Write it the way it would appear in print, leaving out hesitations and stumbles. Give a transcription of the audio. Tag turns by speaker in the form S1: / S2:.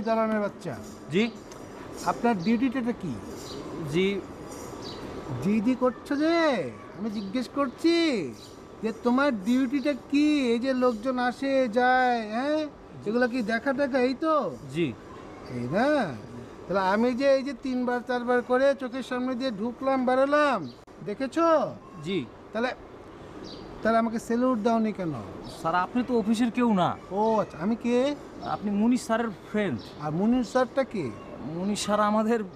S1: দালানের বাচ্চা,
S2: জি
S1: আপনার ডিউটিটা কি?
S2: জি
S1: দিদি করছো যে, আমি জিজ্ঞেস করছি যে তোমার ডিউটিটা কি? এই যে লোকজন আসে যায়, হ্যাঁ, এগুলো কি দেখা টাকা? এই তো,
S2: জি
S1: এই না? তাহলে আমি যে এই যে 3 বার 4 বার করে চোখের সামনে দিয়ে ঢুকলাম বেরোলাম, দেখেছো?
S2: জি
S1: তাহলে তাহলে আমাকে স্যালুট দাওনি কেন?
S2: স্যার আপনি তো অফিসের কেউ না,
S1: ও আচ্ছা, আমি কে?
S2: আপনি মুনিশ স্যারের ফ্রেন্ড।
S1: আর মুনির স্যারটা কে?
S2: মুনিশ স্যার আমাদের